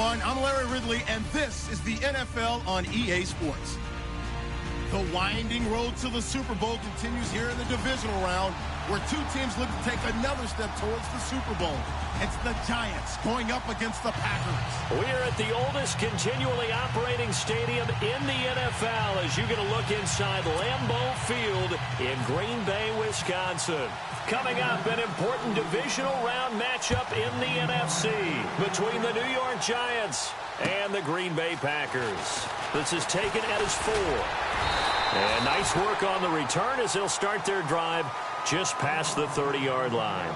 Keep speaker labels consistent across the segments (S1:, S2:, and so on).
S1: everyone. I'm Larry Ridley, and this is the NFL on EA Sports. The winding road to the Super Bowl continues here in the divisional round, where two teams look to take another step towards the Super Bowl. It's the Giants going up against the Packers.
S2: We are at the oldest continually operating stadium in the NFL as you get a look inside Lambeau Field in Green Bay, Wisconsin. Coming up, an important divisional round matchup in the NFC between the New York Giants and the Green Bay Packers. This is taken at his 4. And nice work on the return as they'll start their drive just past the 30-yard line.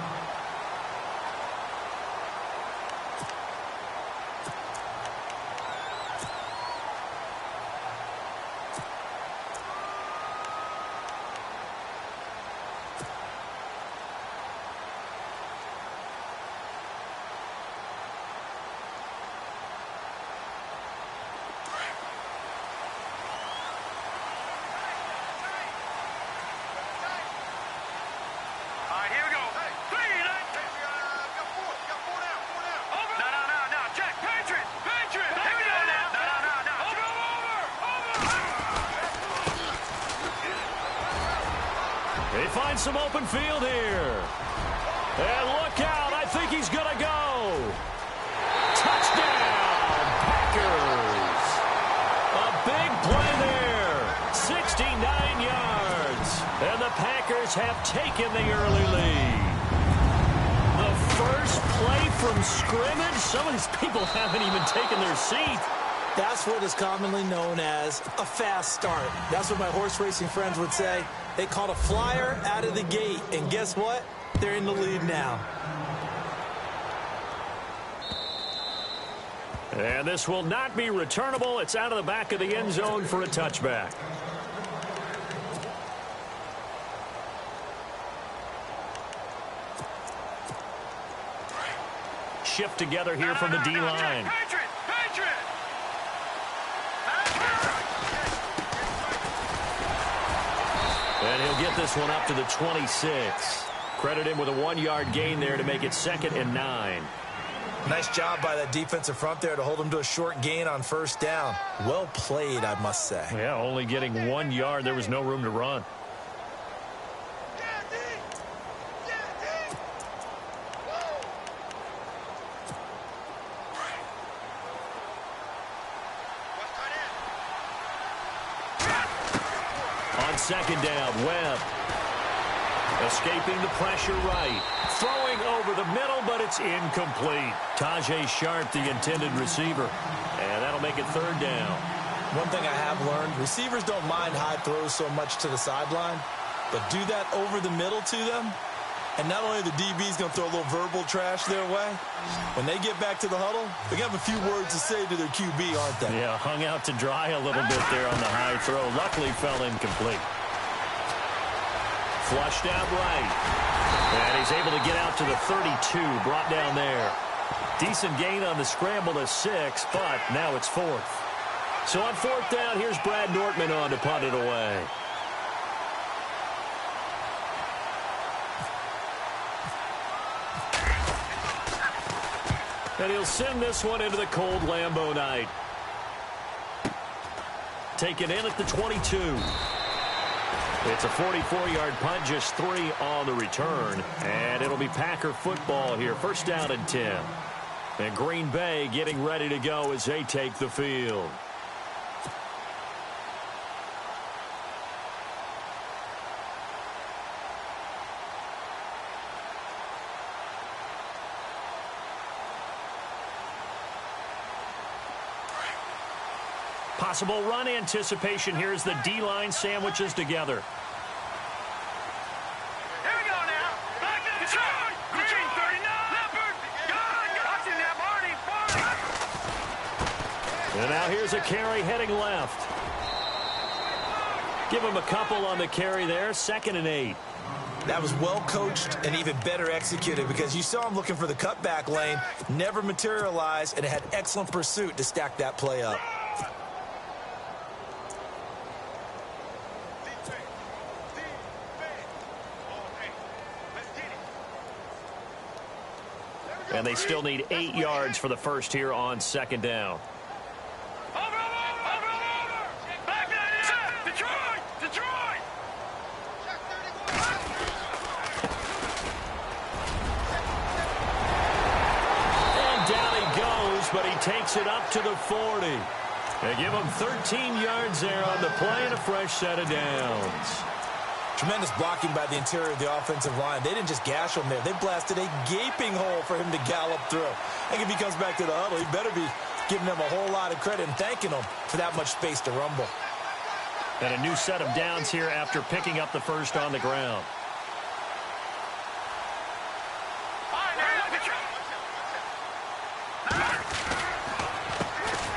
S2: They find some open field here. And look out. I think he's going to go. Touchdown, Packers. A big play there. 69 yards. And the Packers have taken the early lead. The first play from scrimmage. Some of these people haven't even taken their seat.
S3: That's what is commonly known as a fast start. That's what my horse racing friends would say. They caught a flyer out of the gate, and guess what? They're in the lead now.
S2: And this will not be returnable. It's out of the back of the end zone for a touchback. Shift together here from the D-line. And he'll get this one up to the 26. Credit him with a 1-yard gain there to make it 2nd and 9.
S3: Nice job by that defensive front there to hold him to a short gain on first down. Well played, I must say.
S2: Yeah, only getting 1 yard. There was no room to run. On 2nd down, Webb. Escaping the pressure right. Throwing over the middle, but it's incomplete. Tajay Sharp, the intended receiver. And that'll make it 3rd down.
S3: One thing I have learned, receivers don't mind high throws so much to the sideline, but do that over the middle to them, and not only the DB's going to throw a little verbal trash their way, when they get back to the huddle, they have a few words to say to their QB, aren't they?
S2: Yeah, hung out to dry a little bit there on the high throw. Luckily fell incomplete. Flushed out right. And he's able to get out to the 32, brought down there. Decent gain on the scramble to 6, but now it's 4th. So on 4th down, here's Brad Nortman on to punt it away. And he'll send this one into the cold Lambeau night. Taken in at the 22. It's a 44-yard punt, just 3 on the return. And it'll be Packer football here. 1st down and 10. And Green Bay getting ready to go as they take the field. Possible run anticipation here as the D-line sandwiches together.
S4: Here we go now. Back to the side. Green 39. Leopard. Got you now, Barney.
S2: And now here's a carry heading left. Give him a couple on the carry there. 2nd and 8.
S3: That was well coached and even better executed because you saw him looking for the cutback lane, never materialized, and had excellent pursuit to stack that play up.
S2: And they still need 8 yards for the first here on second down.
S4: Back that in. Detroit.
S2: And down he goes, but he takes it up to the 40. They give him 13 yards there on the play and a fresh set of downs.
S3: Tremendous blocking by the interior of the offensive line. They didn't just gash him there. They blasted a gaping hole for him to gallop through. I think if he comes back to the huddle, he better be giving them a whole lot of credit and thanking them for that much space to rumble.
S2: And a new set of downs here after picking up the first on the ground.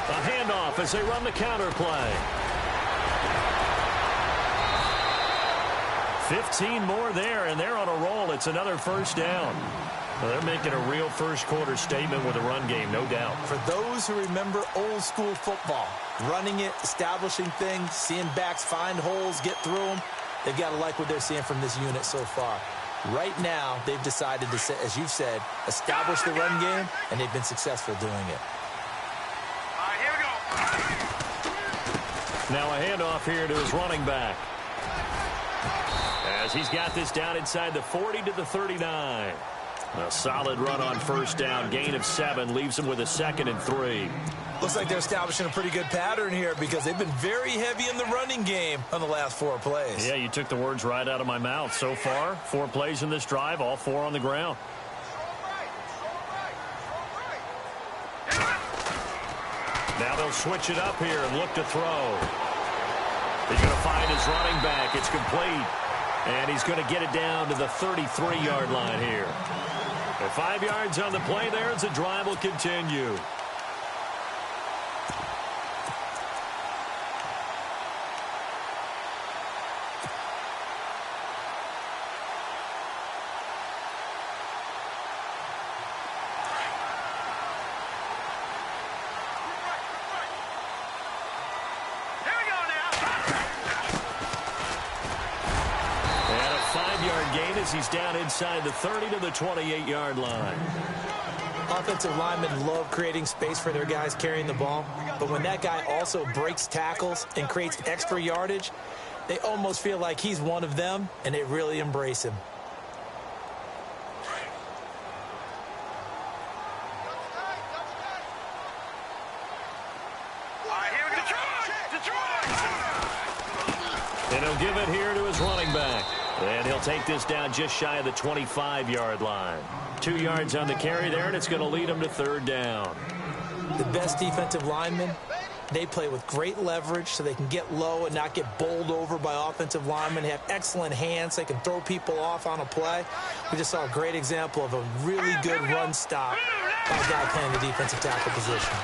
S2: A handoff as they run the counter play. 15 more there, and they're on a roll. It's another first down. Well, they're making a real first-quarter statement with a run game, no doubt.
S3: For those who remember old-school football, running it, establishing things, seeing backs find holes, get through them, they've got to like what they're seeing from this unit so far. Right now, they've decided to, as you've said, establish the run game, and they've been successful doing it.
S4: All right, here we go.
S2: Now a handoff here to his running back. As he's got this down inside the 40 to the 39. A solid run on first down. Gain of 7 leaves him with a 2nd and 3.
S3: Looks like they're establishing a pretty good pattern here because they've been very heavy in the running game on the last 4 plays.
S2: Yeah, you took the words right out of my mouth. So far, 4 plays in this drive, all 4 on the ground. Now they'll switch it up here and look to throw. He's going to find his running back. It's complete. And he's going to get it down to the 33-yard line here. And 5 yards on the play there as the drive will continue. He's down inside the 30 to the 28-yard line.
S3: Offensive linemen love creating space for their guys carrying the ball, but when that guy also breaks tackles and creates extra yardage, they almost feel like he's one of them, and they really embrace him.
S2: And he'll give it here to his running back. And he'll take this down just shy of the 25-yard line. 2 yards on the carry there, and it's going to lead him to 3rd down.
S3: The best defensive linemen, they play with great leverage so they can get low and not get bowled over by offensive linemen. They have excellent hands. They can throw people off on a play. We just saw a great example of a really good run stop by a guy playing the defensive tackle position.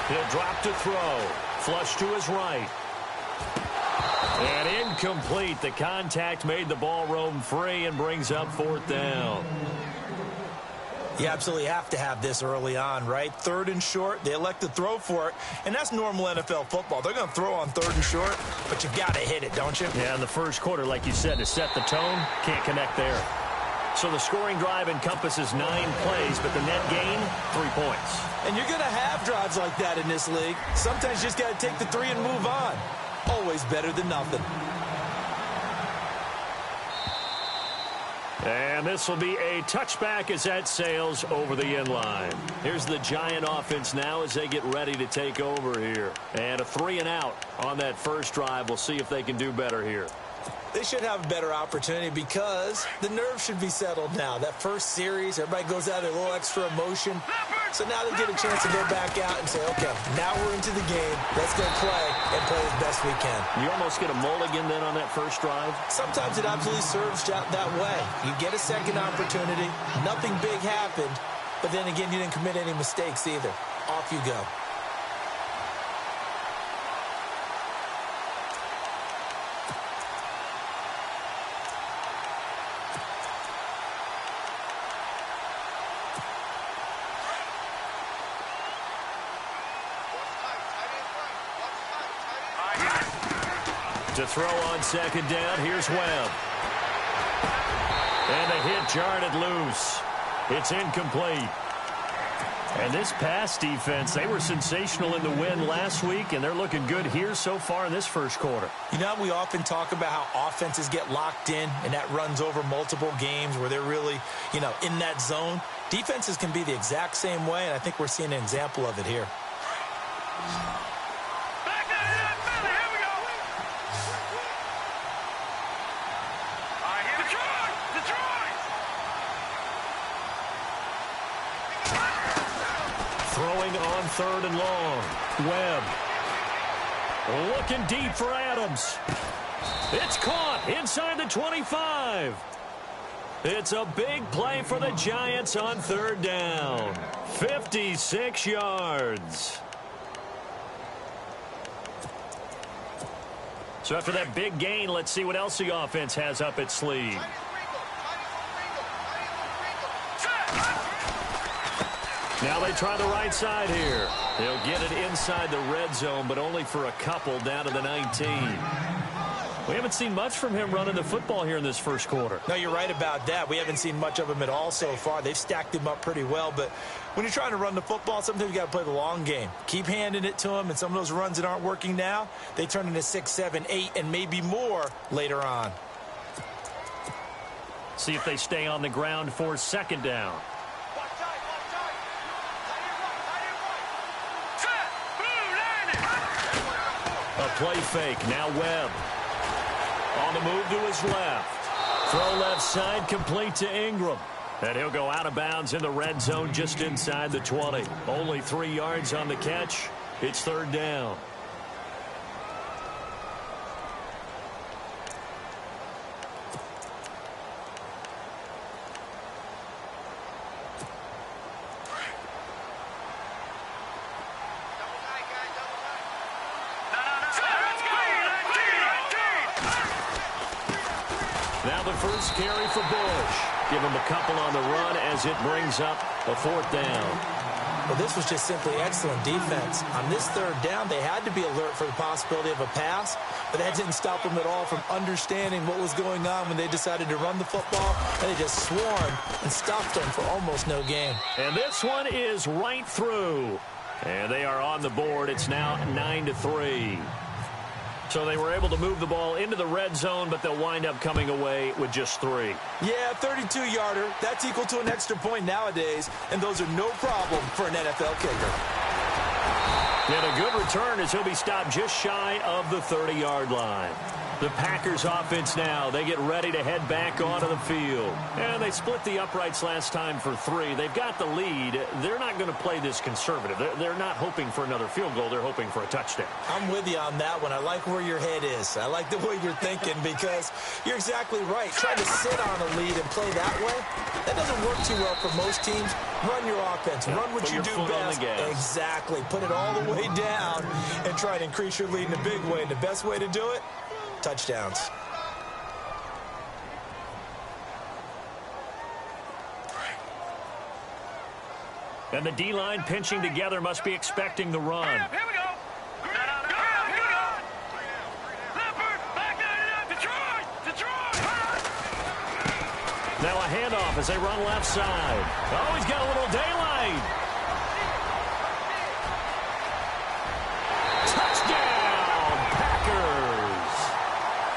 S2: He'll drop to throw. Flush to his right. And incomplete. The contact made the ball roam free and brings up 4th down.
S3: You absolutely have to have this early on, right? 3rd and short, they elect to throw for it, and that's normal NFL football. They're going to throw on 3rd and short, but you've got to hit it, don't you?
S2: Yeah, in the first quarter, like you said, to set the tone, can't connect there. So the scoring drive encompasses 9 plays, but the net gain, 3 points.
S3: And you're going to have drives like that in this league. Sometimes you just got to take the 3 and move on. Always better than nothing.
S2: And this will be a touchback as that sails over the end line. Here's the Giant offense now as they get ready to take over here. And a 3 and out on that first drive. We'll see if they can do better here.
S3: They should have a better opportunity because the nerves should be settled now. That first series, everybody goes out with a little extra emotion. So now they get a chance to go back out and say, okay, now we're into the game. Let's go play and play as best we can.
S2: You almost get a mulligan then on that first drive?
S3: Sometimes it absolutely serves that way. You get a second opportunity. Nothing big happened. But then again, you didn't commit any mistakes either. Off you go.
S2: To throw on second down, here's Webb. And the hit jarred it loose. It's incomplete. And this pass defense, they were sensational in the win last week, and they're looking good here so far in this first quarter.
S3: You know, we often talk about how offenses get locked in, and that runs over multiple games where they're really, in that zone. Defenses can be the exact same way, and I think we're seeing an example of it here.
S4: Back to the Philly. Here we go. All right, here Detroit! Detroit!
S2: Throwing on 3rd and long. Webb. Looking deep for Adams. It's caught inside the 25. It's a big play for the Giants on 3rd down. 56 yards. So after that big gain, let's see what else the offense has up its sleeve. Now they try the right side here. They'll get it inside the red zone, but only for a couple down to the 19. We haven't seen much from him running the football here in this first quarter.
S3: No, you're right about that. We haven't seen much of him at all so far. They've stacked him up pretty well, but when you're trying to run the football, sometimes you got to play the long game. Keep handing it to him, and some of those runs that aren't working now, they turn into 6, 7, 8, and maybe more later on.
S2: See if they stay on the ground for 2nd down. A play fake. Now Webb. On the move to his left. Throw left side, complete to Ingram. And he'll go out of bounds in the red zone just inside the 20. Only 3 yards on the catch. It's 3rd down. Now the first carry for Bush. Give him a couple on the run as it brings up a 4th down.
S3: Well, this was just simply excellent defense. On this 3rd down, they had to be alert for the possibility of a pass, but that didn't stop them at all from understanding what was going on when they decided to run the football, and they just swarmed and stopped them for almost no gain.
S2: And this one is right through. And they are on the board. It's now 9-3. So they were able to move the ball into the red zone, but they'll wind up coming away with just 3.
S3: Yeah, 32-yarder. That's equal to an extra point nowadays, and those are no problem for an NFL kicker.
S2: And a good return as he'll be stopped just shy of the 30-yard line. The Packers offense now, they get ready to head back onto the field. And they split the uprights last time for 3. They've got the lead. They're not going to play this conservative. They're not hoping for another field goal. They're hoping for a touchdown.
S3: I'm with you on that one. I like where your head is. I like the way you're thinking because you're exactly right. Trying to sit on a lead and play that way, that doesn't work too well for most teams. Run your offense. Run what you do best. Exactly. Put it all the way down and try to increase your lead in a big way. And the best way to do it, touchdowns.
S2: And the D-line pinching together must be expecting the run.
S4: Here we go. Leopard, back there, Detroit.
S2: Now a handoff as they run left side. Oh, he's got a little daylight. Touchdown, Packers.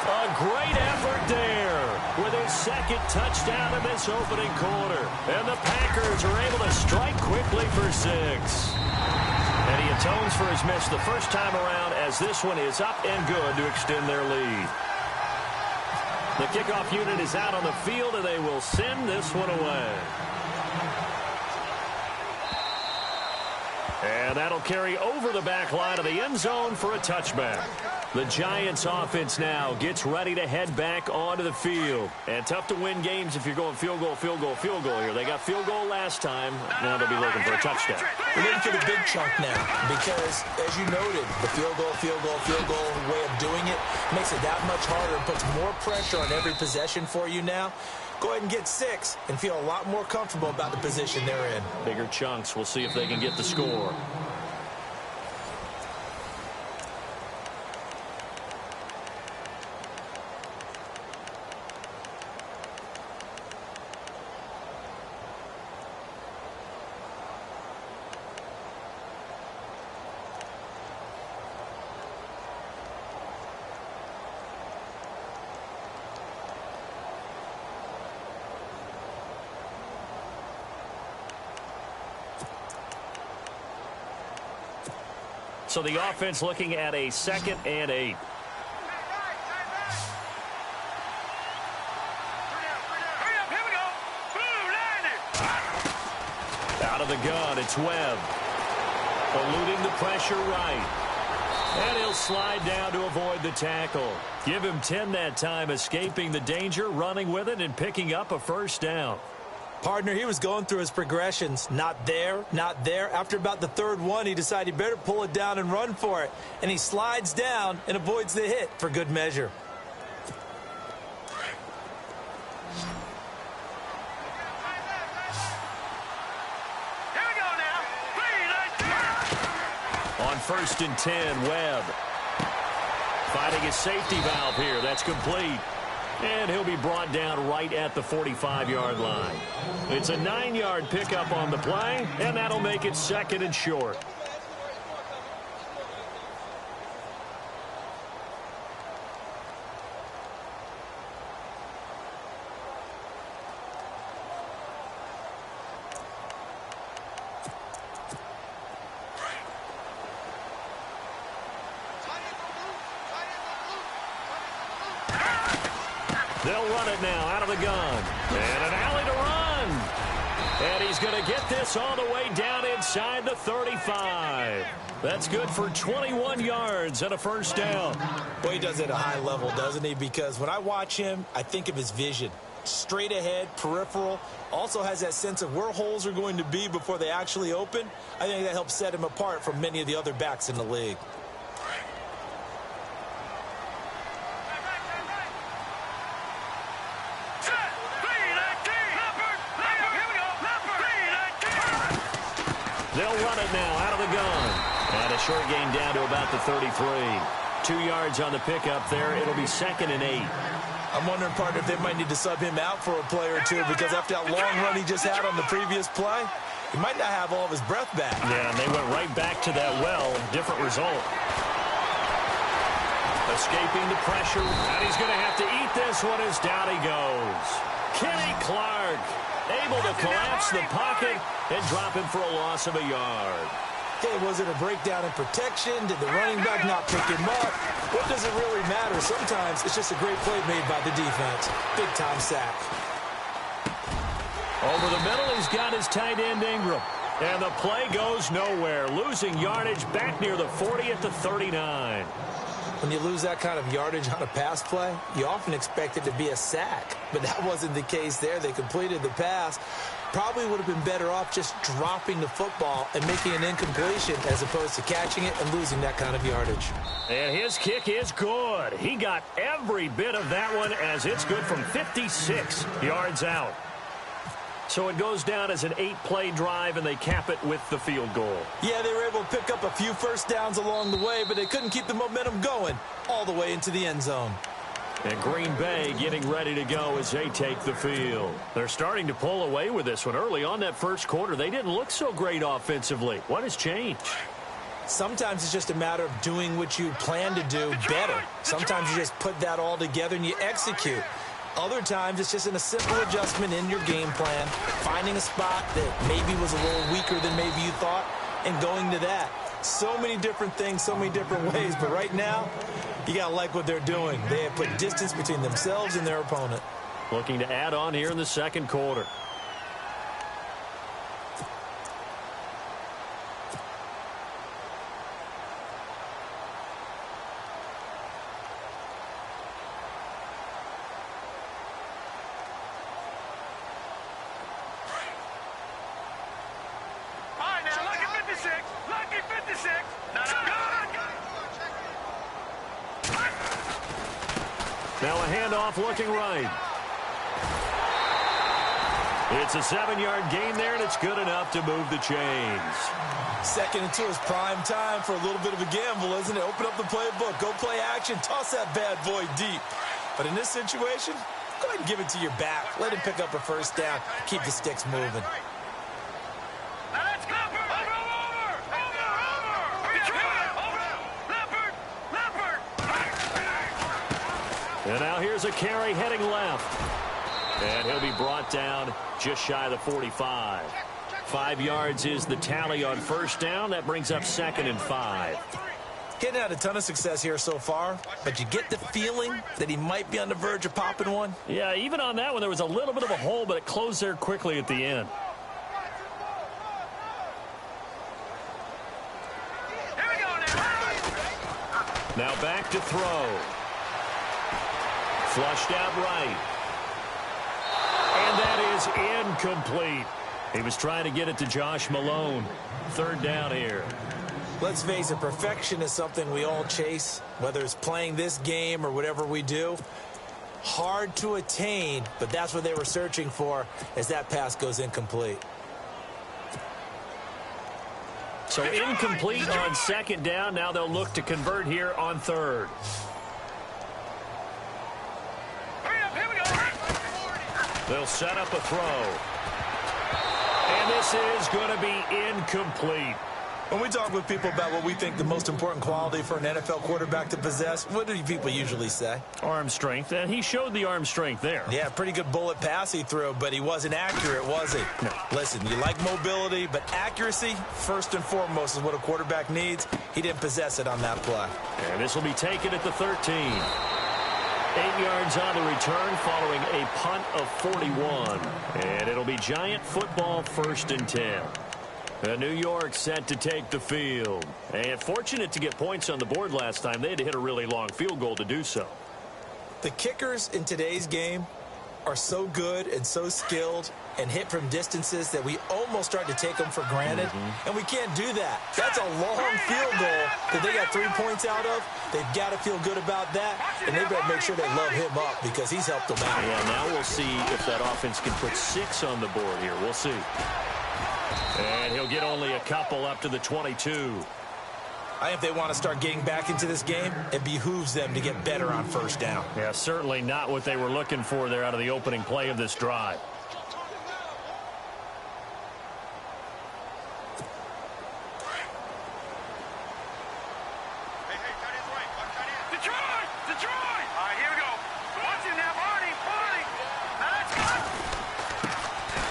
S2: A great effort there with his 2nd touchdown in this opening quarter. And the Packers are able to strike quickly for 6. And he atones for his miss the first time around as this one is up and good to extend their lead. The kickoff unit is out on the field, and they will send this one away. And that'll carry over the back line of the end zone for a touchback. The Giants offense now gets ready to head back onto the field. And tough to win games if you're going field goal, field goal, field goal here. They got field goal last time. Now they'll be looking for a touchdown.
S3: We're looking for the big chunk now because, as you noted, the field goal way of doing it makes it that much harder and puts more pressure on every possession for you now. Go ahead and get 6 and feel a lot more comfortable about the position they're in.
S2: Bigger chunks. We'll see if they can get the score. So the offense looking at a 2nd and 8. Out of the gun, it's Webb. Eluding the pressure right. And he'll slide down to avoid the tackle. Give him 10 that time, escaping the danger, running with it, and picking up a first down.
S3: Partner, he was going through his progressions. Not there, not there. After about the 3rd one, he decided he better pull it down and run for it. And he slides down and avoids the hit for good measure.
S2: On 1st and 10, Webb. Finding his safety valve here. That's complete. And he'll be brought down right at the 45-yard line. It's a 9-yard pickup on the play, and that'll make it 2nd and short. They'll run it now out of the gun. And an alley to run. And he's going to get this all the way down inside the 35. That's good for 21 yards and a first down.
S3: Well, he does it at a high level, doesn't he? Because when I watch him, I think of his vision. Straight ahead, peripheral. Also has that sense of where holes are going to be before they actually open. I think that helps set him apart from many of the other backs in the league.
S2: They'll run it now out of the gun. And a short gain down to about the 33. 2 yards on the pickup there. It'll be 2nd and 8.
S3: I'm wondering, partner, if they might need to sub him out for a play or two, because after that long run he just had on the previous play, he might not have all of his breath back.
S2: Yeah, and they went right back to that well. Different result. Escaping the pressure. And he's going to have to eat this one as down he goes. Kenny Clark able to collapse the pocket and drop him for a loss of a yard.
S3: Okay, was it a breakdown in protection? Did the running back not pick him up? What does it really matter? Sometimes it's just a great play made by the defense. Big-time sack.
S2: Over the middle, he's got his tight end Ingram. And the play goes nowhere. Losing yardage back near the 40 at the 39.
S3: When you lose that kind of yardage on a pass play, you often expect it to be a sack. But that wasn't the case there. They completed the pass. Probably would have been better off just dropping the football and making an incompletion as opposed to catching it and losing that kind of yardage.
S2: And his kick is good. He got every bit of that one as it's good from 56 yards out. So it goes down as an 8-play drive, and they cap it with the field goal.
S3: Yeah, they were able to pick up a few first downs along the way, but they couldn't keep the momentum going all the way into the end zone.
S2: And Green Bay getting ready to go as they take the field. They're starting to pull away with this one. Early on that first quarter, they didn't look so great offensively. What has changed?
S3: Sometimes it's just a matter of doing what you plan to do better. Sometimes you just put that all together and you execute. Other times, it's just in a simple adjustment in your game plan, finding a spot that maybe was a little weaker than maybe you thought, and going to that. So many different things, so many different ways, but right now, you got to like what they're doing. They have put distance between themselves and their opponent.
S2: Looking to add on here in the second quarter. Now a handoff looking right. It's a 7-yard gain there, and it's good enough to move the chains.
S3: Second and 2 is prime time for a little bit of a gamble, isn't it? Open up the playbook, go play action, toss that bad boy deep. But in this situation, go ahead and give it to your back. Let him pick up a first down. Keep the sticks moving.
S2: And now here's a carry heading left. And he'll be brought down just shy of the 45. 5 yards is the tally on first down. That brings up 2nd and 5.
S3: He hadn't had a ton of success here so far, but you get the feeling that he might be on the verge of popping one.
S2: Yeah, even on that one, there was a little bit of a hole, but it closed there quickly at the end.
S4: Here we go now.
S2: Now back to throw. Flushed out right. And that is incomplete. He was trying to get it to Josh Malone. Third down here.
S3: Let's face it, perfection is something we all chase, whether it's playing this game or whatever we do. Hard to attain, but that's what they were searching for as that pass goes incomplete.
S2: So incomplete on second down. Now they'll look to convert here on third.
S4: Hurry up, here we go.
S2: They'll set up a throw. And this is going to be incomplete.
S3: When we talk with people about what we think the most important quality for an NFL quarterback to possess, what do people usually say?
S2: Arm strength, and he showed the arm strength there.
S3: Yeah, pretty good bullet pass he threw, but he wasn't accurate, was he?
S2: No.
S3: Listen, you like mobility, but accuracy, first and foremost, is what a quarterback needs. He didn't possess it on that play.
S2: And this will be taken at the 13. 8 yards on the return following a punt of 41. And it'll be Giant football, 1st and 10. New York set to take the field. And fortunate to get points on the board last time. They had to hit a really long field goal to do so.
S3: The kickers in today's game are so good and so skilled and hit from distances that we almost start to take them for granted. And we can't do that. That's a long field goal that they got 3 points out of. They've got to feel good about that, and they better make sure they love him up because he's helped them out.
S2: Yeah, now we'll see if that offense can put 6 on the board here. We'll see. And he'll get only a couple up to the 22.
S3: I think if they want to start getting back into this game, it behooves them to get better on first down.
S2: Yeah, certainly not what they were looking for there out of the opening play of this drive.
S4: Detroit! Detroit! All right, here we go. Watch it now, Barney. Now let's go.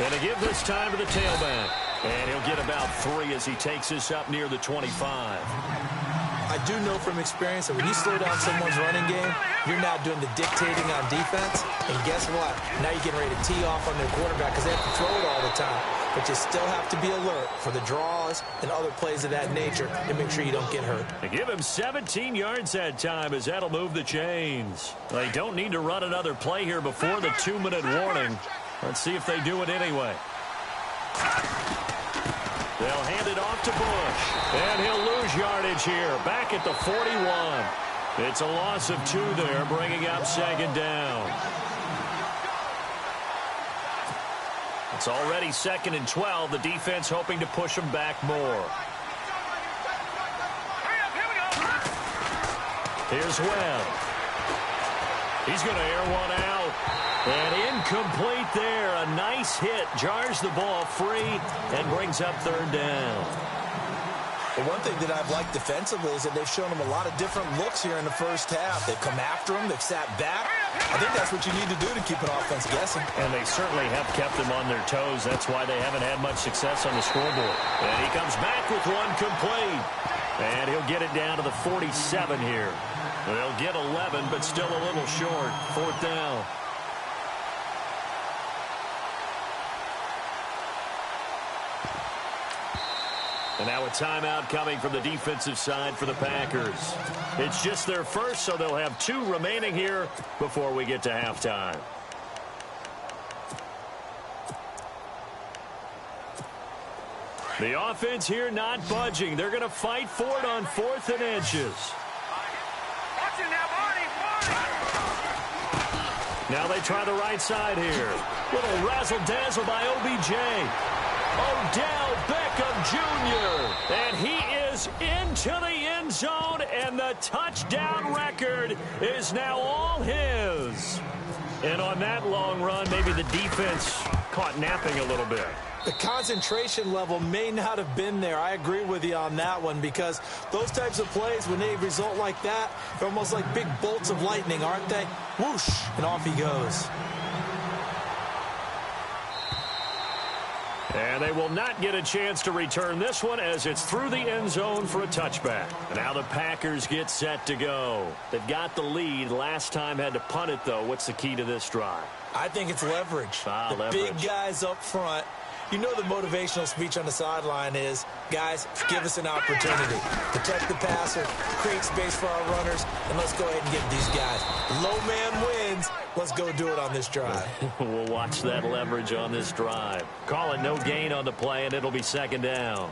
S2: And to give this time to the tailback. And he'll get about 3 as he takes this up near the 25.
S3: I do know from experience that when you slow down someone's running game, you're now doing the dictating on defense. And guess what? Now you're getting ready to tee off on their quarterback because they have to throw it all the time. But you still have to be alert for the draws and other plays of that nature to make sure you don't get hurt.
S2: They give him 17 yards that time as that'll move the chains. They don't need to run another play here before the 2-minute warning. Let's see if they do it anyway. They'll hand it off to Bush. And he'll lose yardage here. Back at the 41. It's a loss of 2 there, bringing up 2nd down. It's already 2nd and 12. The defense hoping to push them back more.
S4: Hurry up, here we go.
S2: Here's Webb. He's going to air one out. And incomplete there. A nice hit. Jars the ball free and brings up 3rd down.
S3: Well, one thing that I've liked defensively is that they've shown them a lot of different looks here in the first half. They've come after them. They've sat back. I think that's what you need to do to keep an offense guessing.
S2: And they certainly have kept them on their toes. That's why they haven't had much success on the scoreboard. And he comes back with one complete. And he'll get it down to the 47 here. They'll get 11, but still a little short. 4th down. And now a timeout coming from the defensive side for the Packers. It's just their first, so they'll have 2 remaining here before we get to halftime. The offense here not budging. They're going to fight for it on 4th and inches.
S4: Watch it now, Barney.
S2: Now they try the right side here. Little razzle-dazzle by OBJ. Odell Beckham Jr. And he is into the end zone, and the touchdown record is now all his. And on that long run, maybe the defense caught napping a little bit.
S3: The concentration level may not have been there. I agree with you on that one because those types of plays, when they result like that, they're almost like big bolts of lightning, aren't they? Whoosh, and off he goes.
S2: And they will not get a chance to return this one as it's through the end zone for a touchback. And now the Packers get set to go. They've got the lead. Last time had to punt it, though. What's the key to this drive?
S3: I think it's leverage. The big guys up front. You know the motivational speech on the sideline is, guys, give us an opportunity. Protect the passer, create space for our runners, and let's go ahead and get these guys. Low man wins. Let's go do it on this drive.
S2: We'll watch that leverage on this drive. Call it no gain on the play, and it'll be second down.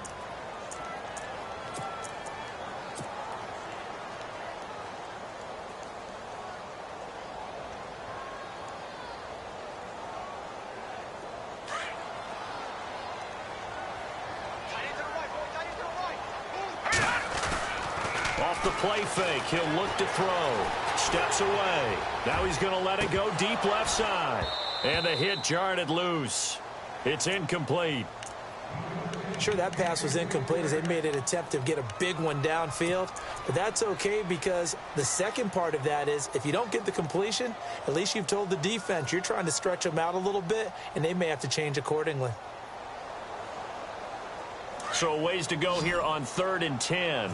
S2: Off the play fake, he'll look to throw. Steps away. Now he's going to let it go deep left side. And the hit jarred it loose. It's incomplete.
S3: Sure, that pass was incomplete as they made an attempt to get a big one downfield. But that's okay because the second part of that is if you don't get the completion, at least you've told the defense you're trying to stretch them out a little bit, and they may have to change accordingly.
S2: So ways to go here on 3rd and 10.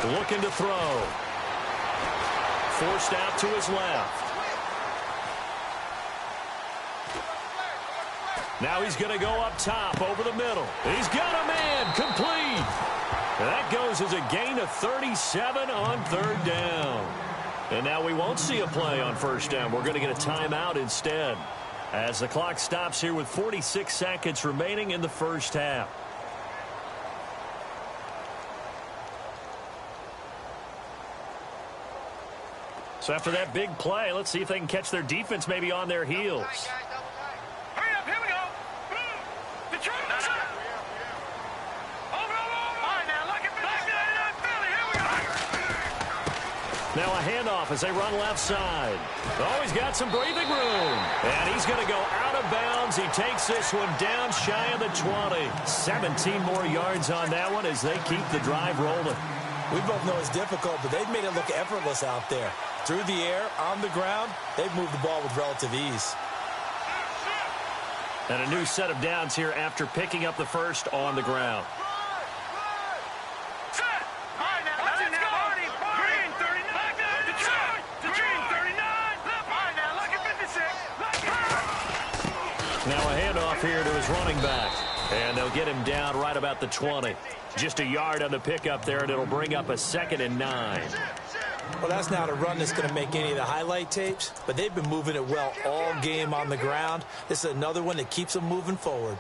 S2: Looking to throw. Forced out to his left. Now he's going to go up top over the middle. He's got a man complete. And that goes as a gain of 37 on 3rd down. And now we won't see a play on 1st down. We're going to get a timeout instead as the clock stops here with 46 seconds remaining in the 1st half. So after that big play, let's see if they can catch their defense maybe on their heels.
S4: Hurry up, here we go. Detroit, that's it. Over. All right, now, look at Philly. Here we go.
S2: Now a handoff as they run left side. Oh, he's got some breathing room. And he's going to go out of bounds. He takes this one down shy of the 20. 17 more yards on that one as they keep the drive rolling.
S3: We both know it's difficult, but they've made it look effortless out there. Through the air, on the ground, they've moved the ball with relative ease.
S2: And a new set of downs here after picking up the first on the ground.
S4: Set. All right, now, let's go. Green 39. Detroit. Green 39. All right, now, look at 56.
S2: Now a handoff here to his running back. And they'll get him down right about the 20. Just a yard on the pickup there, and it'll bring up a 2nd and 9.
S3: Well, that's not a run that's going to make any of the highlight tapes, but they've been moving it well all game on the ground. This is another one that keeps them moving forward.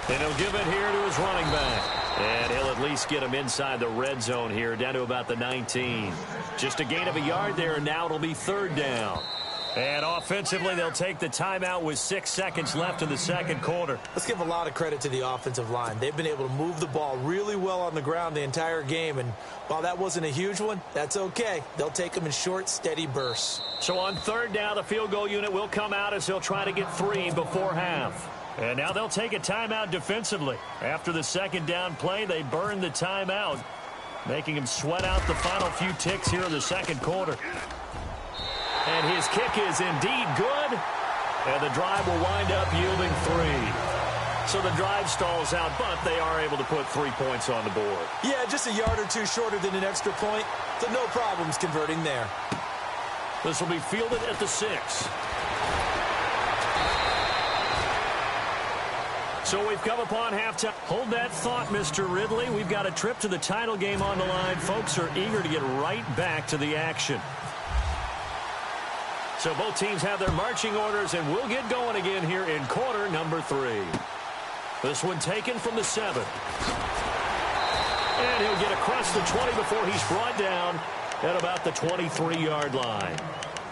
S2: And he'll give it here to his running back. And he'll at least get him inside the red zone here, down to about the 19. Just a gain of a yard there, and now it'll be 3rd down. And offensively, they'll take the timeout with 6 seconds left in the 2nd quarter.
S3: Let's give a lot of credit to the offensive line. They've been able to move the ball really well on the ground the entire game, and while that wasn't a huge one, that's okay. They'll take them in short, steady bursts.
S2: So on 3rd down, the field goal unit will come out as he'll try to get 3 before half. And now they'll take a timeout defensively. After the 2nd down play, they burn the timeout, making him sweat out the final few ticks here in the 2nd quarter. And his kick is indeed good. And the drive will wind up yielding 3. So the drive stalls out, but they are able to put 3 points on the board.
S3: Yeah, just a yard or two shorter than an extra point. So no problems converting there.
S2: This will be fielded at the 6. So we've come upon halftime. Hold that thought, Mr. Ridley. We've got a trip to the title game on the line. Folks are eager to get right back to the action. So both teams have their marching orders, and we'll get going again here in quarter number 3. This one taken from the 7. And he'll get across the 20 before he's brought down at about the 23-yard line.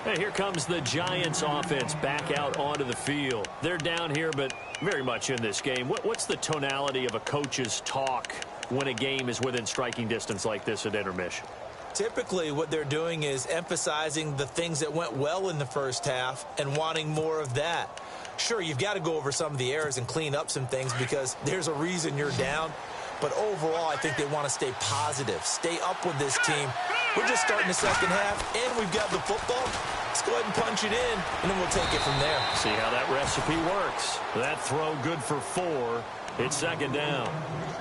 S2: Hey, here comes the Giants offense back out onto the field. They're down here, but very much in this game. What's the tonality of a coach's talk when a game is within striking distance like this at intermission?
S3: Typically, what they're doing is emphasizing the things that went well in the first half and wanting more of that. Sure, you've got to go over some of the errors and clean up some things because there's a reason you're down. But overall, I think they want to stay positive, stay up with this team. We're just starting the second half, and we've got the football. Let's go ahead and punch it in, and then we'll take it from there.
S2: See how that recipe works. That throw good for 4. It's second down.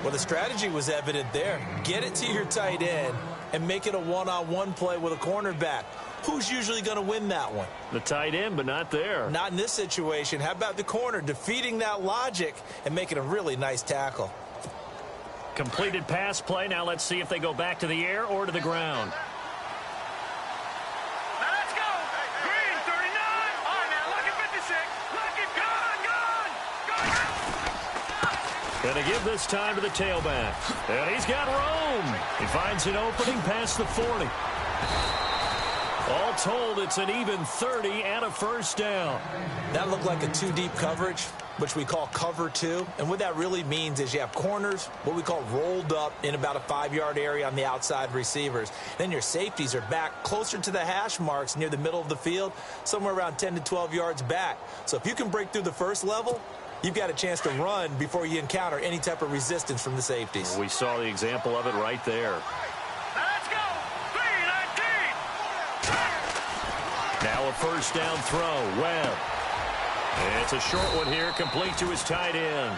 S3: Well, the strategy was evident there. Get it to your tight end and make it a one-on-one play with a cornerback. Who's usually going to win that one?
S2: The tight end, but not there.
S3: Not in this situation. How about the corner defeating that logic and making a really nice tackle?
S2: Completed pass play. Now let's see if they go back to the air or to the ground.
S4: Now let's go. Green, 39. All right, now look at 56. Look at gone.
S2: Going to give this time to the tailback. And he's got room. He finds an opening past the 40. All told, it's an even 30 and a first down.
S3: That looked like a two-deep coverage, which we call cover 2. And what that really means is you have corners, what we call rolled up in about a 5-yard area on the outside receivers. Then your safeties are back closer to the hash marks near the middle of the field, somewhere around 10 to 12 yards back. So if you can break through the first level, you've got a chance to run before you encounter any type of resistance from the safeties.
S2: We saw the example of it right there.
S4: Let's go. 3-19.
S2: Now a first down throw. Webb. It's a short one here, complete to his tight end.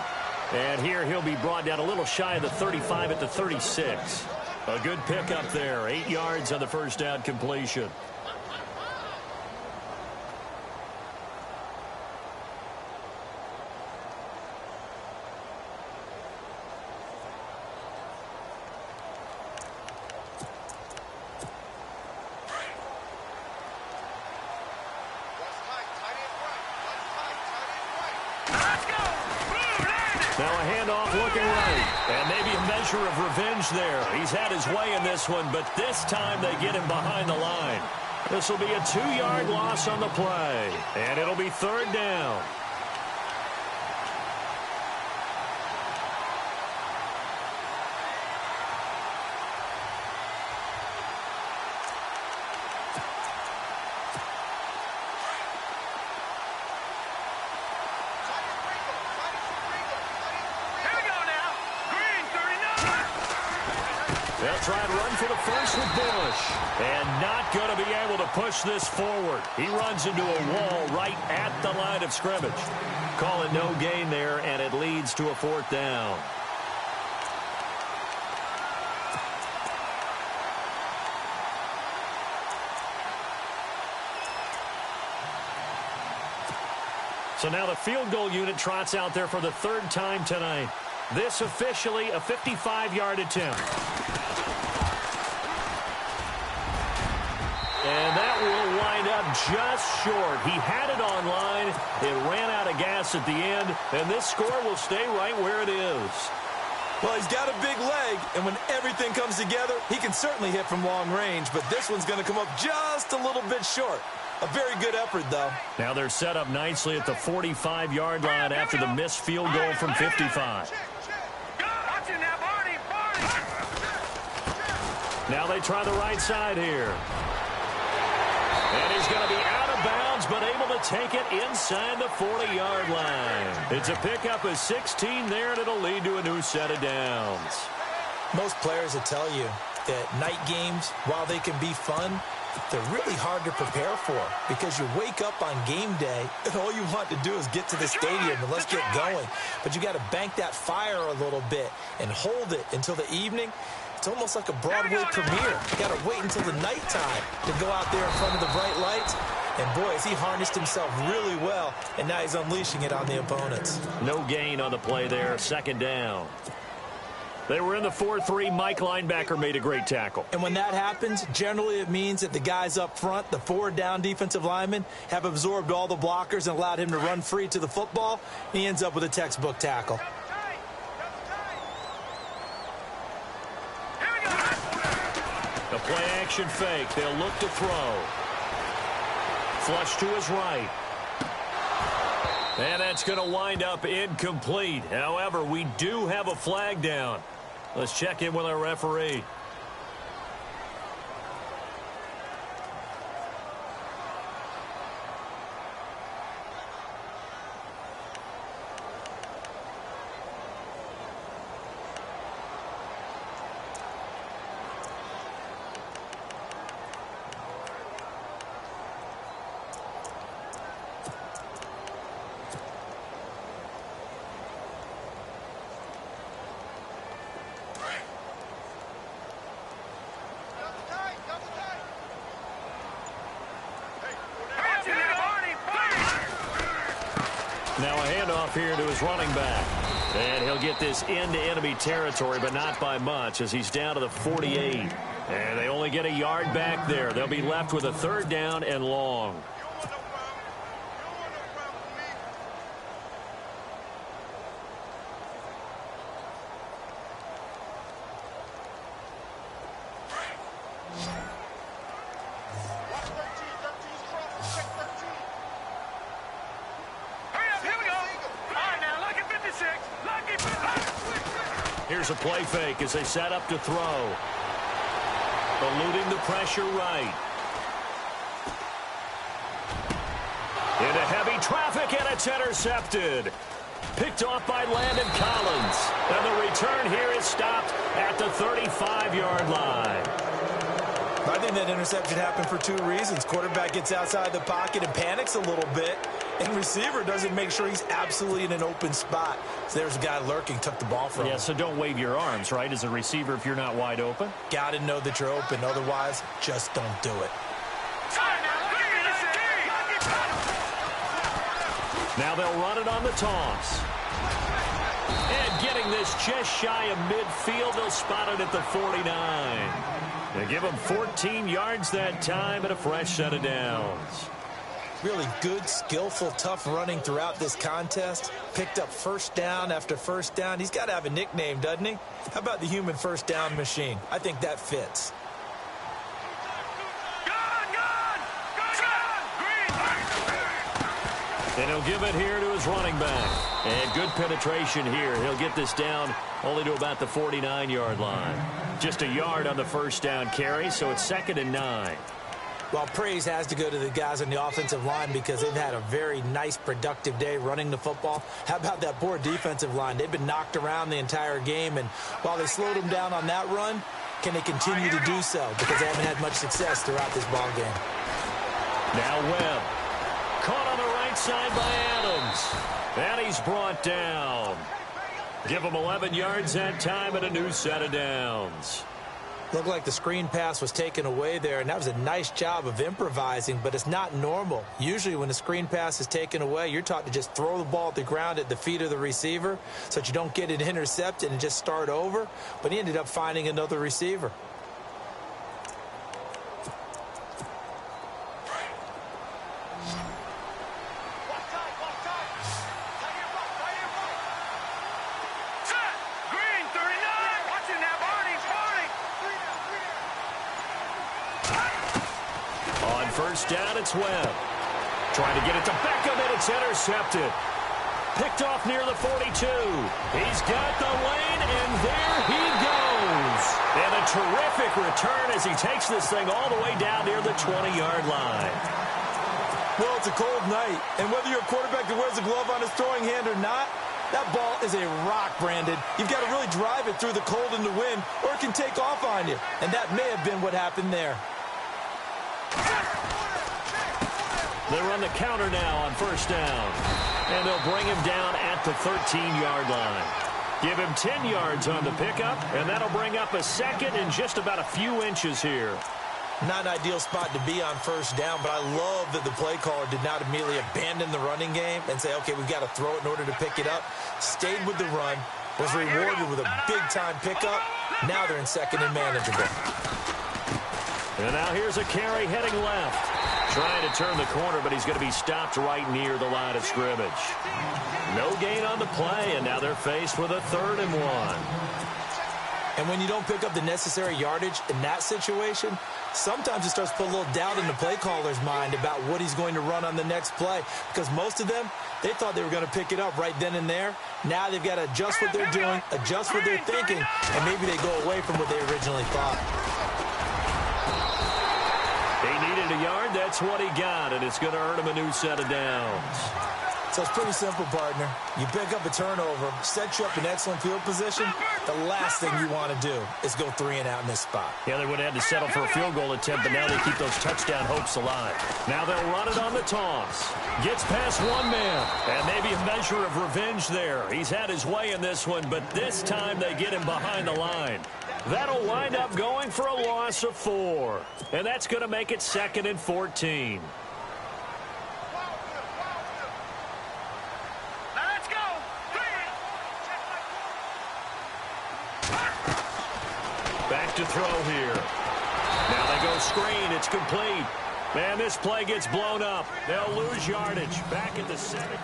S2: And here he'll be brought down a little shy of the 35 at the 36. A good pickup there. 8 yards on the first down completion. Now a handoff looking right. And maybe a measure of revenge there. He's had his way in this one, but this time they get him behind the line. This will be a 2-yard loss on the play. And it'll be third down. They'll try and run for the first with Bush. And not going to be able to push this forward. He runs into a wall right at the line of scrimmage. Calling no gain there, and it leads to a fourth down. So now the field goal unit trots out there for the third time tonight. This officially a 55-yard attempt. And that will wind up just short. He had it on line. It ran out of gas at the end, and this score will stay right where it is.
S3: Well, he's got a big leg, and when everything comes together, he can certainly hit from long range, but this one's going to come up just a little bit short. A very good effort, though.
S2: Now they're set up nicely at the 45-yard line after the missed field goal from 55. Now they try the right side here. And he's going to be out of bounds, but able to take it inside the 40-yard line. It's a pickup of 16 there, and it'll lead to a new set of downs.
S3: Most players will tell you that night games, while they can be fun, they're really hard to prepare for because you wake up on game day and all you want to do is get to the stadium and let's get going. But you got to bank that fire a little bit and hold it until the evening. It's almost like a Broadway premiere. You got to wait until the nighttime to go out there in front of the bright lights. And boy, has he harnessed himself really well, and now he's unleashing it on the opponents.
S2: No gain on the play there, second down. They were in the 4-3. Mike linebacker made a great tackle.
S3: And when that happens, generally it means that the guys up front, the 4 down defensive linemen, have absorbed all the blockers and allowed him to run free to the football. He ends up with a textbook tackle.
S2: The play action fake. They'll look to throw. Flush to his right. And that's going to wind up incomplete. However, we do have a flag down. Let's check in with our referee. Now a handoff here to his running back. And he'll get this into enemy territory, but not by much, as he's down to the 48. And they only get a yard back there. They'll be left with a 3rd down and long. Here's a play fake as they set up to throw. Eluding the pressure right. Into heavy traffic, and it's intercepted. Picked off by Landon Collins. And the return here is stopped at the 35-yard line.
S3: I think that interception happened for 2 reasons. Quarterback gets outside the pocket and panics a little bit. And receiver doesn't make sure he's absolutely in an open spot. So there's a guy lurking, took the ball from him.
S2: Yeah, so don't wave your arms, right, as a receiver if you're not wide open.
S3: Got to know that you're open. Otherwise, just don't do it.
S2: Now they'll run it on the toss. And getting this just shy of midfield, they'll spot it at the 49. They give him 14 yards that time and a fresh set of downs.
S3: Really good, skillful, tough running throughout this contest. Picked up 1st down after 1st down. He's got to have a nickname, doesn't he? How about the human 1st down machine? I think that fits.
S2: And he'll give it here to his running back. And good penetration here. He'll get this down only to about the 49-yard line. Just a yard on the 1st down carry, so it's 2nd and 9.
S3: Well, praise has to go to the guys on the offensive line because they've had a very nice, productive day running the football. How about that poor defensive line? They've been knocked around the entire game, and while they slowed them down on that run, can they continue to do so? Because they haven't had much success throughout this ball game.
S2: Now Webb. Caught on the right side by Adams. And he's brought down. Give him 11 yards that time and a new set of downs.
S3: Looked like the screen pass was taken away there, and that was a nice job of improvising, but it's not normal. Usually when the screen pass is taken away, you're taught to just throw the ball at the ground at the feet of the receiver so that you don't get it intercepted and just start over, but he ended up finding another receiver.
S2: First down, it's Webb. Trying to get it to Beckham, and it's intercepted. Picked off near the 42. He's got the lane, and there he goes. And a terrific return as he takes this thing all the way down near the 20-yard line.
S3: Well, it's a cold night, and whether you're a quarterback that wears a glove on his throwing hand or not, that ball is a rock, Brandon. You've got to really drive it through the cold and the wind, or it can take off on you. And that may have been what happened there.
S2: They run the counter now on 1st down. And they'll bring him down at the 13-yard line. Give him 10 yards on the pickup, and that'll bring up a 2nd and just about a few inches here.
S3: Not an ideal spot to be on 1st down, but I love that the play caller did not immediately abandon the running game and say, okay, we've got to throw it in order to pick it up. Stayed with the run, was rewarded with a big-time pickup. Now they're in 2nd and manageable.
S2: And now here's a carry heading left. Trying to turn the corner, but he's going to be stopped right near the line of scrimmage. No gain on the play, and now they're faced with a 3rd and 1.
S3: And when you don't pick up the necessary yardage in that situation, sometimes it starts to put a little doubt in the play caller's mind about what he's going to run on the next play. Because most of them, they thought they were going to pick it up right then and there. Now they've got to adjust what they're doing, adjust what they're thinking, and maybe they go away from what they originally thought.
S2: He needed a yard. That's what he got, and it's going to earn him a new set of downs.
S3: So it's pretty simple, partner. You pick up a turnover, set you up in excellent field position. The last thing you want to do is go 3 and out in this spot.
S2: Yeah, they would have had to settle for a field goal attempt, but now they keep those touchdown hopes alive. Now they'll run it on the toss. Gets past one man, and maybe a measure of revenge there. He's had his way in this one, but this time they get him behind the line. That'll wind up going for a loss of 4, and that's going to make it 2nd and 14. Back to throw here. Now they go screen. It's complete. And this play gets blown up. They'll lose yardage. Back at the 17.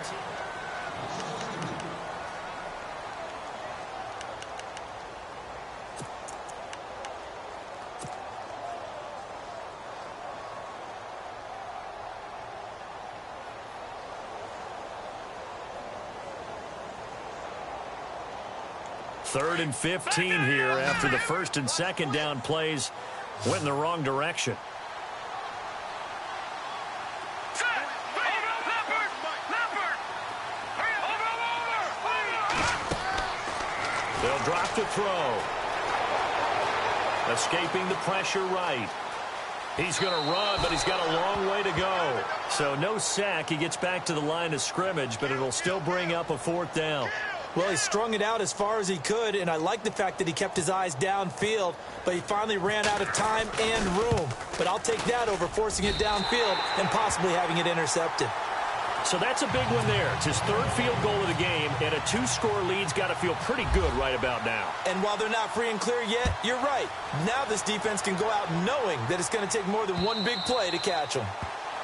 S2: Third and 15 here after the first and second down plays went in the wrong direction. They'll drop to throw. Escaping the pressure right. He's going to run, but he's got a long way to go. So no sack. He gets back to the line of scrimmage, but it'll still bring up a 4th down.
S3: Well, he strung it out as far as he could, and I like the fact that he kept his eyes downfield, but he finally ran out of time and room. But I'll take that over forcing it downfield and possibly having it intercepted.
S2: So that's a big one there. It's his 3rd field goal of the game, and a 2-score lead's got to feel pretty good right about now.
S3: And while they're not free and clear yet, you're right. Now this defense can go out knowing that it's going to take more than one big play to catch them.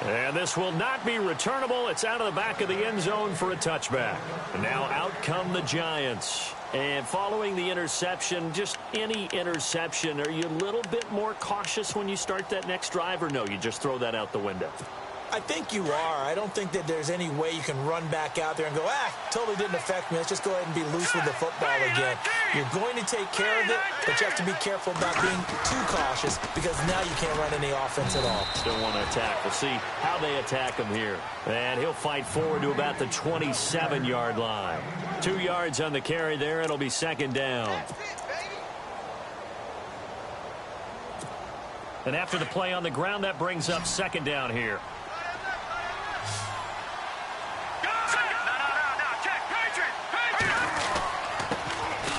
S2: And this will not be returnable. It's out of the back of the end zone for a touchback. And now out come the Giants. And following the interception, just any interception, are you a little bit more cautious when you start that next drive, or no, you just throw that out the window?
S3: I think you are. I don't think that there's any way you can run back out there and go, totally didn't affect me. Let's just go ahead and be loose with the football again. You're going to take care of it, but you have to be careful about being too cautious because now you can't run any offense at all.
S2: Still want to attack. We'll see how they attack him here. And he'll fight forward to about the 27-yard line. 2 yards on the carry there. It'll be 2nd down. And after the play on the ground, that brings up 2nd down here.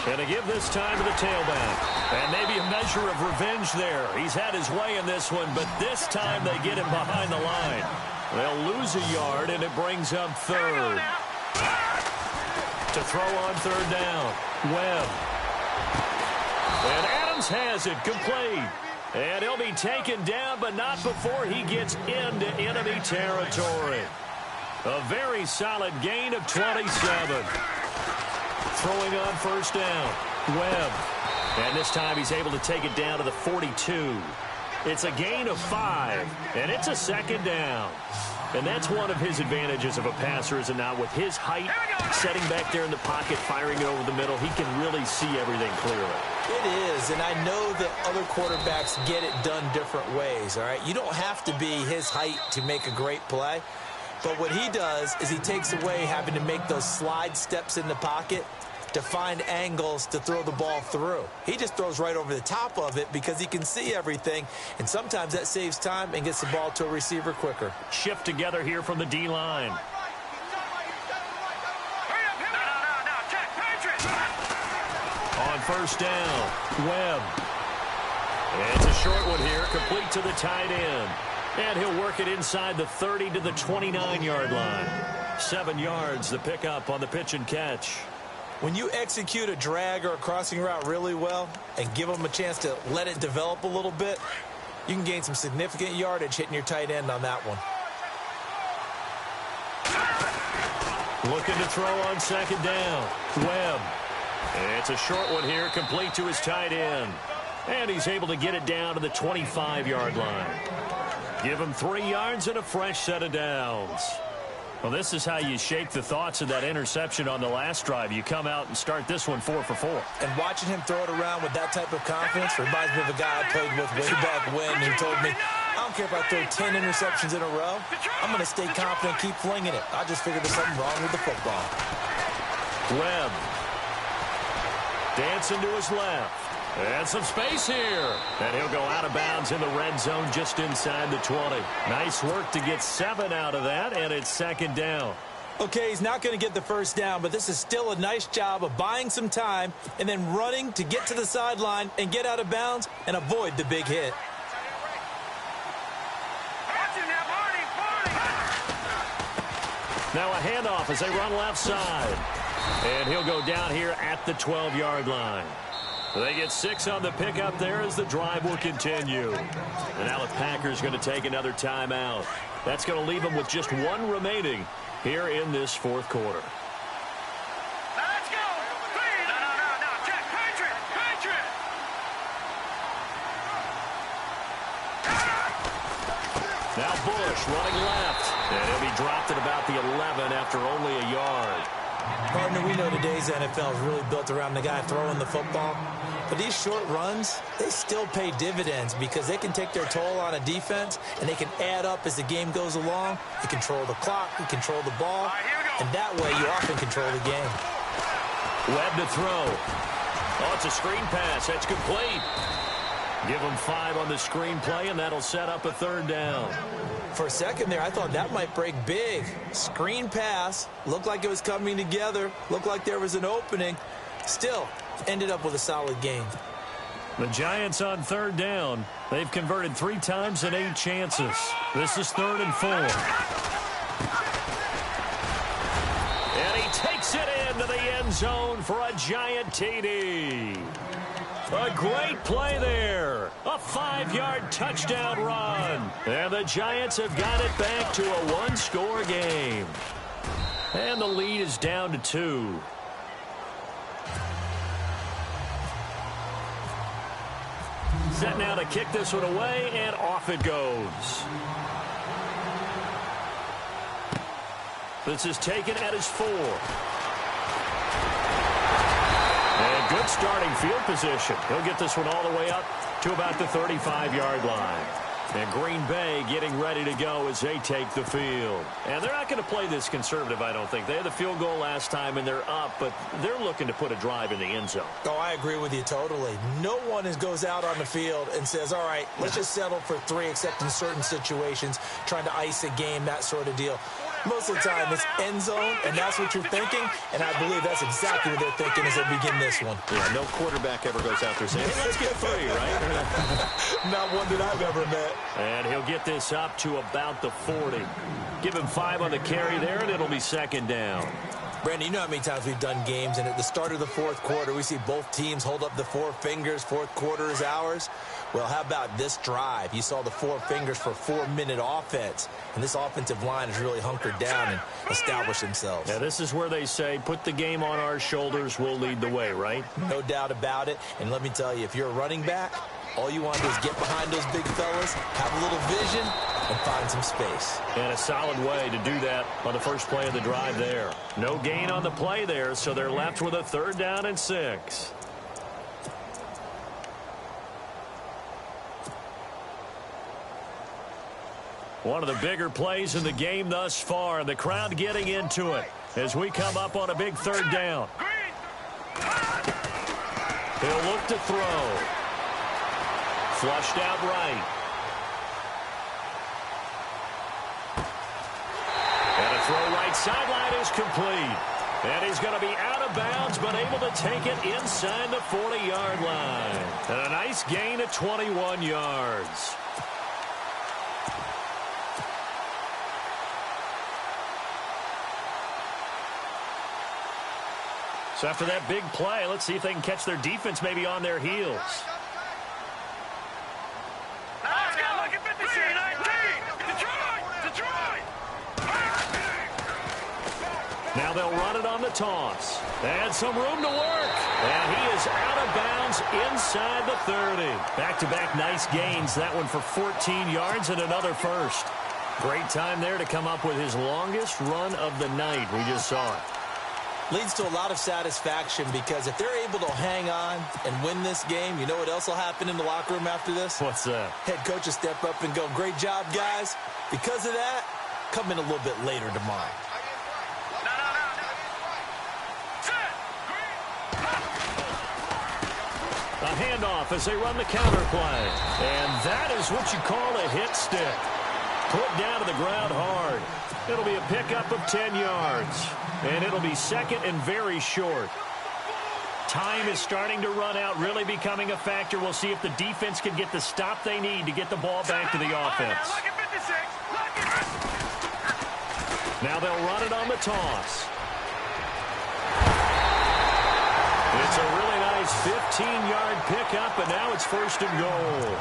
S2: And to give this time to the tailback. And maybe a measure of revenge there. He's had his way in this one, but this time they get him behind the line. They'll lose a yard, and it brings up 3rd. To throw on 3rd down. Webb. And Adams has it complete. And he'll be taken down, but not before he gets into enemy territory. A very solid gain of 27. Throwing on 1st down. Webb. And this time he's able to take it down to the 42. It's a gain of 5, and it's a 2nd down. And that's one of his advantages of a passer, is it not? With his height, setting back there in the pocket, firing it over the middle, he can really see everything clearly.
S3: It is, and I know that other quarterbacks get it done different ways, all right? You don't have to be his height to make a great play. But what he does is he takes away having to make those slide steps in the pocket to find angles to throw the ball through. He just throws right over the top of it because he can see everything, and sometimes that saves time and gets the ball to a receiver quicker.
S2: Shift together here from the D-line. On 1st down, Webb. It's a short one here, complete to the tight end. And he'll work it inside the 30 to the 29-yard line. 7 yards, the pickup on the pitch and catch.
S3: When you execute a drag or a crossing route really well and give them a chance to let it develop a little bit, you can gain some significant yardage hitting your tight end on that one.
S2: Looking to throw on 2nd down. Webb. It's a short one here, complete to his tight end. And he's able to get it down to the 25-yard line. Give him 3 yards and a fresh set of downs. Well, this is how you shake the thoughts of that interception on the last drive. You come out and start this one 4 for 4.
S3: And watching him throw it around with that type of confidence reminds me of a guy I played with way back when who told me, I don't care if I throw 10 interceptions in a row. I'm going to stay confident and keep flinging it. I just figured there's something wrong with the football.
S2: Webb. Dancing to his left. And some space here. And he'll go out of bounds in the red zone just inside the 20. Nice work to get 7 out of that, and it's second down.
S3: Okay, he's not going to get the first down, but this is still a nice job of buying some time and then running to get to the sideline and get out of bounds and avoid the big hit.
S2: Now a handoff as they run left side. And he'll go down here at the 12-yard line. They get 6 on the pickup there as the drive will continue. And now the Packers going to take another timeout. That's going to leave them with just 1 remaining here in this fourth quarter.
S4: Let's go. No. Check. Patriot.
S2: Now Bush running left. And he'll be dropped at about the 11 after only a yard.
S3: Partner, we know today's NFL is really built around the guy throwing the football. But these short runs, they still pay dividends because they can take their toll on a defense and they can add up as the game goes along. You control the clock, you control the ball, and that way you often control the game.
S2: Webb to throw. Oh, it's a screen pass. That's complete. Give them 5 on the screen play, and that'll set up a third down.
S3: For a second there, I thought that might break big. Screen pass. Looked like it was coming together. Looked like there was an opening. Still, ended up with a solid game.
S2: The Giants on third down. They've converted 3 times in 8 chances. This is 3rd and 4. And he takes it into the end zone for a Giant TD. A great play there. A 5-yard touchdown run. And the Giants have got it back to a 1-score game. And the lead is down to 2. Set now to kick this one away, and off it goes. This is taken at his 4. And good starting field position. He'll get this one all the way up to about the 35-yard line. And Green Bay getting ready to go as they take the field. And they're not going to play this conservative, I don't think. They had the field goal last time, and they're up, but they're looking to put a drive in the end zone.
S3: Oh, I agree with you totally. No one goes out on the field and says, all right, let's just settle for 3, except in certain situations, trying to ice a game, that sort of deal. Most of the time, it's end zone, and that's what you're thinking, and I believe that's exactly what they're thinking as they begin this one.
S2: Yeah, no quarterback ever goes out there saying, hey, let's get 3, right?
S3: Not one that I've ever met.
S2: And he'll get this up to about the 40. Give him 5 on the carry there, and it'll be second down.
S3: Brandon, you know how many times we've done games, and at the start of the fourth quarter, we see both teams hold up the 4 fingers, fourth quarter is ours. Well, how about this drive? You saw the 4 fingers for 4-minute offense, and this offensive line has really hunkered down and established themselves.
S2: Yeah, this is where they say, put the game on our shoulders, we'll lead the way, right?
S3: No doubt about it, and let me tell you, if you're a running back, all you want to do is get behind those big fellas, have a little vision, and find some space.
S2: And a solid way to do that on the first play of the drive there. No gain on the play there, so they're left with a 3rd down and 6. One of the bigger plays in the game thus far, and the crowd getting into it as we come up on a big 3rd down. He'll look to throw. Flushed out right. And a throw right sideline is complete. And he's going to be out of bounds, but able to take it inside the 40-yard line. And a nice gain of 21 yards. So after that big play, let's see if they can catch their defense maybe on their heels.
S4: Let's go. Look at 53-19. Detroit.
S2: Now they'll run it on the toss. And some room to work. And he is out of bounds inside the 30. Back-to-back nice gains. That one for 14 yards and another first. Great time there to come up with his longest run of the night. We just saw it.
S3: Leads to a lot of satisfaction because if they're able to hang on and win this game, you know what else will happen in the locker room after this?
S2: What's that?
S3: Head coach will step up and go, great job, guys. Because of that, come in a little bit later tomorrow.
S2: A handoff as they run the counter play. And that is what you call a hit stick. Put down to the ground hard. It'll be a pickup of 10 yards. And it'll be second and very short. Time is starting to run out, really becoming a factor. We'll see if the defense can get the stop they need to get the ball back to the offense. Now they'll run it on the toss. It's a really nice 15-yard pickup, and now it's first and goal.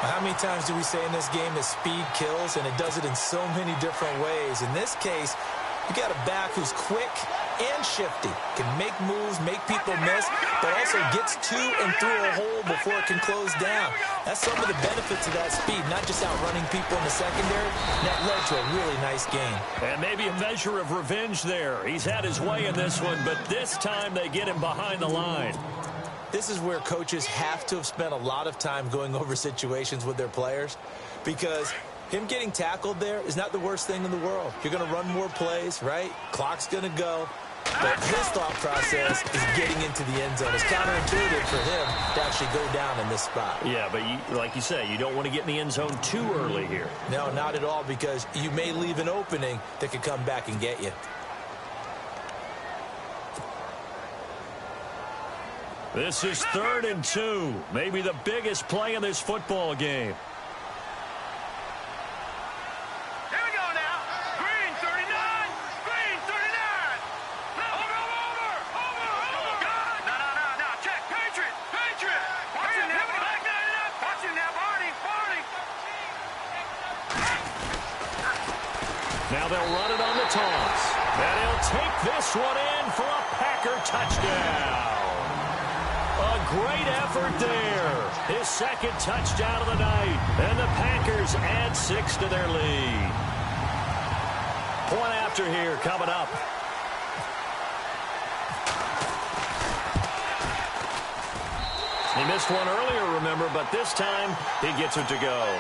S3: How many times do we say in this game that speed kills, and it does it in so many different ways? In this case, you got a back who's quick and shifty, can make moves, make people miss, but also gets to and through a hole before it can close down. That's some of the benefits of that speed, not just outrunning people in the secondary. That led to a really nice game.
S2: And maybe a measure of revenge there. He's had his way in this one, but this time they get him behind the line.
S3: This is where coaches have to have spent a lot of time going over situations with their players, because him getting tackled there is not the worst thing in the world. You're going to run more plays, right? Clock's going to go. But his thought process is getting into the end zone. It's counterintuitive for him to actually go down in this spot.
S2: Yeah, but like you say, you don't want to get in the end zone too early here.
S3: No, not at all, because you may leave an opening that could come back and get you.
S2: This is 3rd and 2. Maybe the biggest play in this football game. Now they'll run it on the toss. And he'll take this one in for a Packer touchdown. A great effort there. His second touchdown of the night. And the Packers add 6 to their lead. Point after here coming up. He missed one earlier, remember, but this time he gets it to go.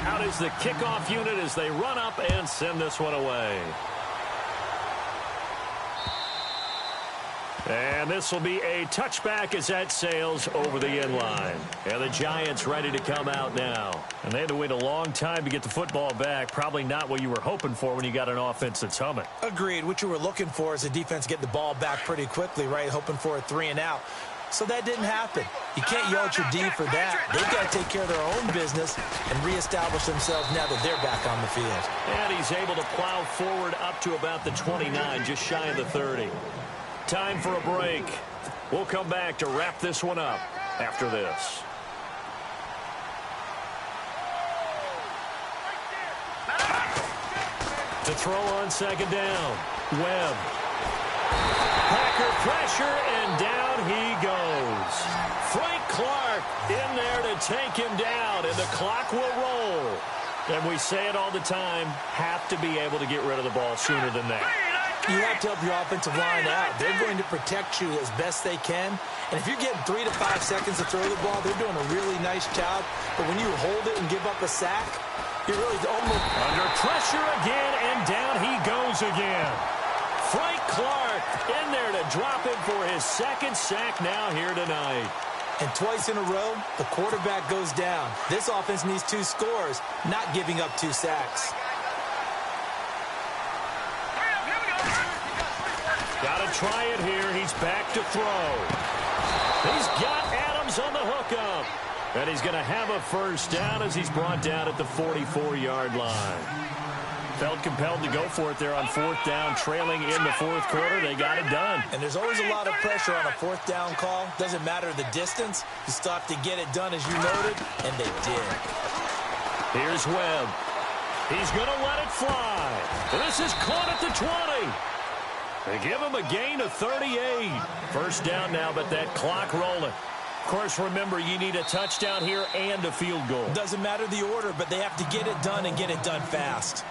S2: Out is the kickoff unit as they run up and send this one away. And this will be a touchback as that sails over the end line. And the Giants ready to come out now. And they had to wait a long time to get the football back. Probably not what you were hoping for when you got an offense that's humming.
S3: Agreed. What you were looking for is the defense get the ball back pretty quickly, right? Hoping for a 3-and-out. So that didn't happen. You can't yell at your D for that. They've got to take care of their own business and reestablish themselves now that they're back on the field.
S2: And he's able to plow forward up to about the 29, just shy of the 30. Time for a break. We'll come back to wrap this one up after this. To throw on second down, Webb. Packer pressure, and down he goes. Frank Clark in there to take him down, and the clock will roll. And we say it all the time, have to be able to get rid of the ball sooner than that.
S3: You have to help your offensive line out. They're going to protect you as best they can. And if you're getting 3 to 5 seconds to throw the ball, they're doing a really nice job. But when you hold it and give up a sack, you're really almost
S2: under pressure again, and down he goes again. Frank Clark in there to drop him for his second sack now here tonight.
S3: And twice in a row, the quarterback goes down. This offense needs 2 scores, not giving up 2 sacks.
S2: Got to try it here. He's back to throw. He's got Adams on the hookup. And he's going to have a first down as he's brought down at the 44-yard line. Felt compelled to go for it there on fourth down, trailing in the fourth quarter. They got it done.
S3: And there's always a lot of pressure on a fourth down call. Doesn't matter the distance. You still have to get it done, as you noted, and they did.
S2: Here's Webb. He's going to let it fly. This is caught at the 20. They give him a gain of 38. First down now, but that clock rolling. Of course, remember, you need a touchdown here and a field goal.
S3: Doesn't matter the order, but they have to get it done and get it done fast.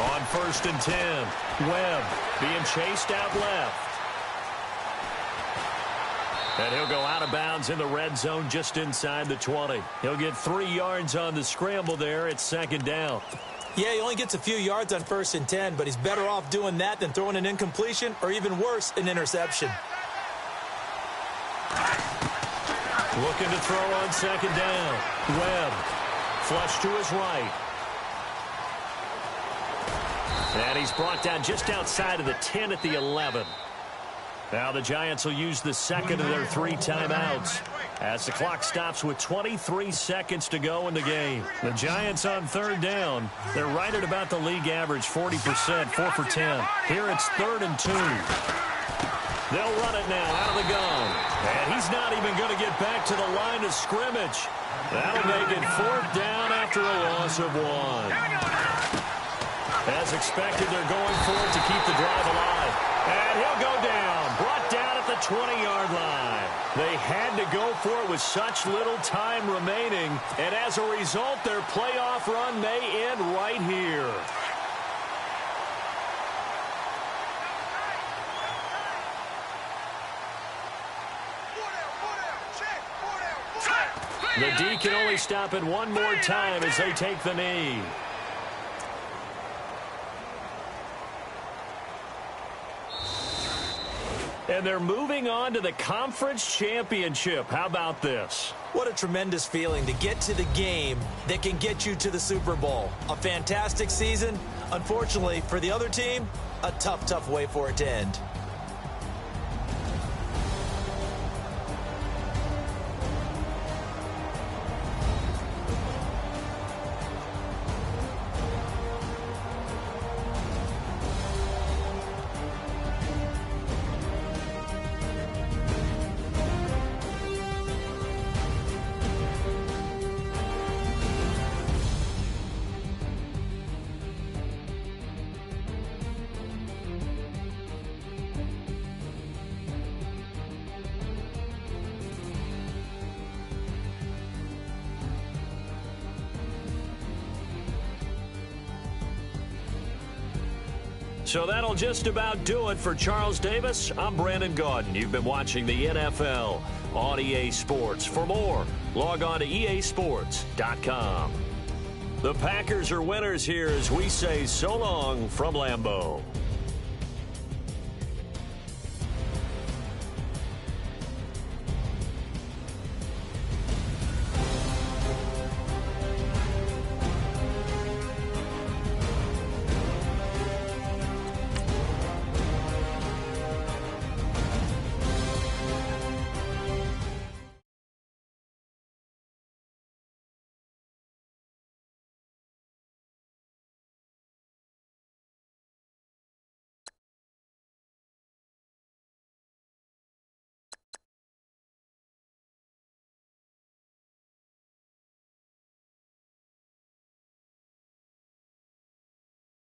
S2: On 1st and 10, Webb being chased out left. And he'll go out of bounds in the red zone just inside the 20. He'll get 3 yards on the scramble there at 2nd down.
S3: Yeah, he only gets a few yards on 1st and 10, but he's better off doing that than throwing an incompletion or even worse, an interception.
S2: Looking to throw on 2nd down. Webb, flush to his right. And he's brought down just outside of the 10 at the 11. Now the Giants will use the second of their 3 timeouts as the clock stops with 23 seconds to go in the game. The Giants on 3rd down. They're right at about the league average, 40%, 4 for 10. Here it's 3rd and 2. They'll run it now out of the gun. And he's not even going to get back to the line of scrimmage. That'll make it 4th down after a loss of 1. As expected, they're going for it to keep the drive alive. And he'll go down, brought down at the 20-yard line. They had to go for it with such little time remaining, and as a result, their playoff run may end right here. The D can only stop it one more time as they take the knee. And they're moving on to the conference championship. How about this?
S3: What a tremendous feeling to get to the game that can get you to the Super Bowl. A fantastic season. Unfortunately, for the other team, a tough, tough way for it to end.
S2: So that'll just about do it for Charles Davis. I'm Brandon Gaudin. You've been watching the NFL on EA Sports. For more, log on to easports.com. The Packers are winners here as we say so long from Lambeau.